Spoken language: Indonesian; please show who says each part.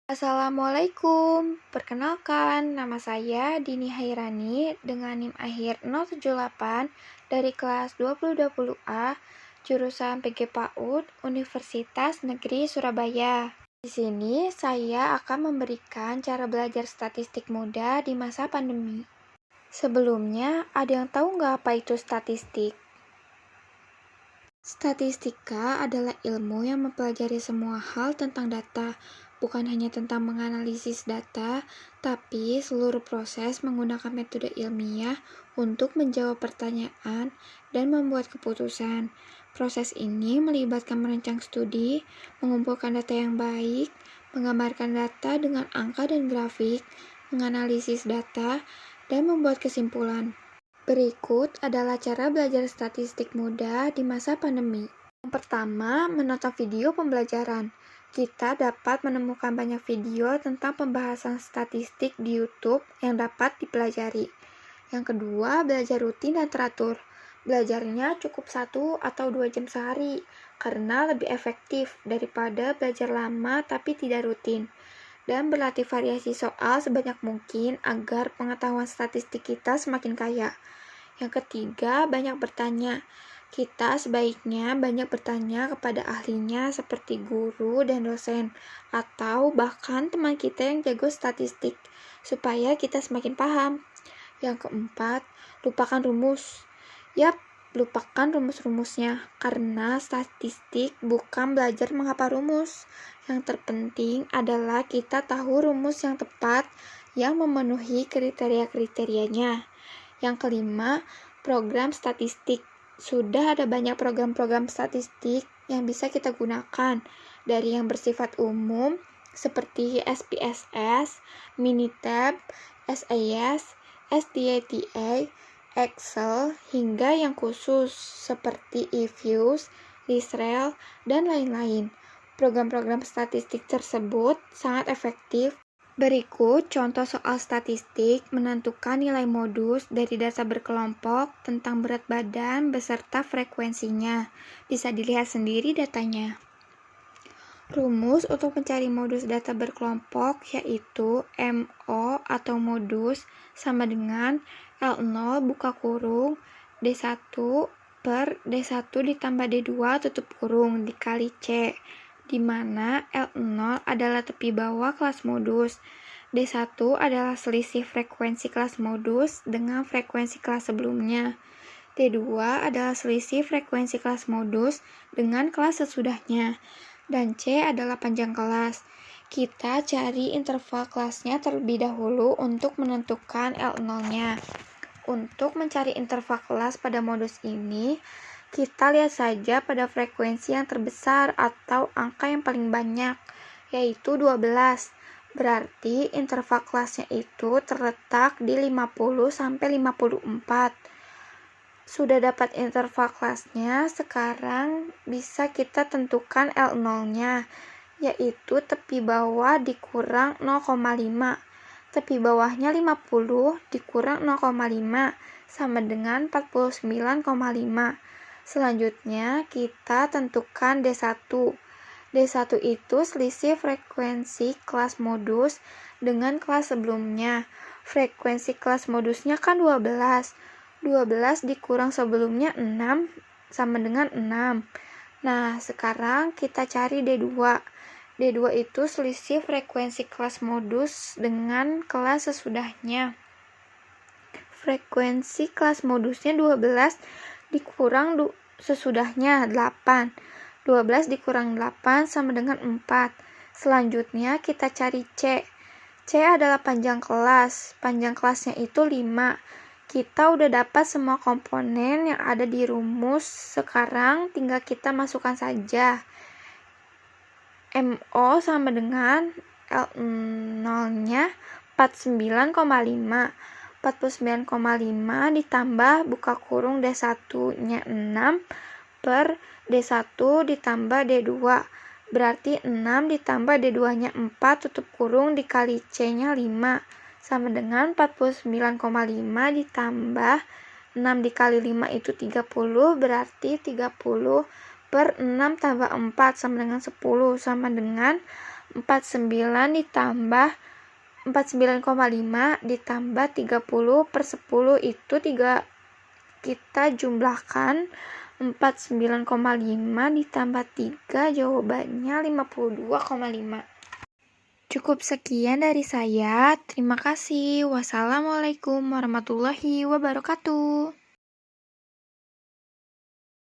Speaker 1: Assalamualaikum, perkenalkan nama saya Dini Hairani dengan NIM akhir 078 dari kelas 2020A jurusan PG PAUD Universitas Negeri Surabaya. Di sini saya akan memberikan cara belajar statistik mudah di masa pandemi. Sebelumnya, ada yang tahu nggak apa itu statistik? Statistika adalah ilmu yang mempelajari semua hal tentang data, bukan hanya tentang menganalisis data, tapi seluruh proses menggunakan metode ilmiah untuk menjawab pertanyaan dan membuat keputusan. Proses ini melibatkan merancang studi, mengumpulkan data yang baik, menggambarkan data dengan angka dan grafik, menganalisis data, dan membuat kesimpulan. Berikut adalah cara belajar statistik mudah di masa pandemi. Yang pertama, menonton video pembelajaran. Kita dapat menemukan banyak video tentang pembahasan statistik di YouTube yang dapat dipelajari. Yang kedua, belajar rutin dan teratur. Belajarnya cukup 1 atau 2 jam sehari, karena lebih efektif daripada belajar lama tapi tidak rutin. Dan berlatih variasi soal sebanyak mungkin agar pengetahuan statistik kita semakin kaya. Yang ketiga, banyak bertanya. Kita sebaiknya banyak bertanya kepada ahlinya seperti guru dan dosen, atau bahkan teman kita yang jago statistik, supaya kita semakin paham. Yang keempat, lupakan rumus. Yap, lupakan rumus-rumusnya, karena statistik bukan belajar menghafal rumus. Yang terpenting adalah kita tahu rumus yang tepat yang memenuhi kriteria-kriterianya. Yang kelima, program statistik. Sudah ada banyak program-program statistik yang bisa kita gunakan, dari yang bersifat umum seperti SPSS, Minitab, SAS, SDATA, Excel, hingga yang khusus seperti eViews, Lisrel, dan lain-lain. Program-program statistik tersebut sangat efektif. Berikut contoh soal statistik menentukan nilai modus dari data berkelompok tentang berat badan beserta frekuensinya. Bisa dilihat sendiri datanya. Rumus untuk mencari modus data berkelompok yaitu MO atau modus sama dengan L0 buka kurung D1 per D1 ditambah D2 tutup kurung dikali C, di mana L0 adalah tepi bawah kelas modus, D1 adalah selisih frekuensi kelas modus dengan frekuensi kelas sebelumnya, D2 adalah selisih frekuensi kelas modus dengan kelas sesudahnya, dan C adalah panjang kelas. Kita cari interval kelasnya terlebih dahulu untuk menentukan L0-nya. Untuk mencari interval kelas pada modus ini, kita lihat saja pada frekuensi yang terbesar atau angka yang paling banyak, yaitu 12. Berarti interval kelasnya itu terletak di 50-54. Sudah dapat interval kelasnya, sekarang bisa kita tentukan L0-nya, yaitu tepi bawah dikurang 0,5. Tepi bawahnya 50 dikurang 0,5 sama dengan 49,5. Selanjutnya kita tentukan D1. D1 itu selisih frekuensi kelas modus dengan kelas sebelumnya. Frekuensi kelas modusnya kan 12. 12 dikurang sebelumnya 6 sama dengan 6. Nah, sekarang kita cari D2. D2 itu selisih frekuensi kelas modus dengan kelas sesudahnya. Frekuensi kelas modusnya 12 dikurang sesudahnya 8. 12 dikurang 8 sama dengan 4. Selanjutnya kita cari C. C adalah panjang kelas. Panjang kelasnya itu 5. Kita udah dapat semua komponen yang ada di rumus. Sekarang tinggal kita masukkan saja. MO sama dengan L0-nya 49,5. 49,5 ditambah buka kurung D1-nya 6 per D1 ditambah D2. Berarti 6 ditambah D2-nya 4 tutup kurung dikali C-nya 5 sama dengan 49,5 ditambah 6 dikali 5 itu 30, berarti 30 per 6 tambah 4 sama dengan 10 sama dengan 49 ditambah 49,5 ditambah 30/10 itu kita jumlahkan 49,5 ditambah 3, jawabannya 52,5. Cukup sekian dari saya. Terima kasih. Wassalamualaikum warahmatullahi wabarakatuh.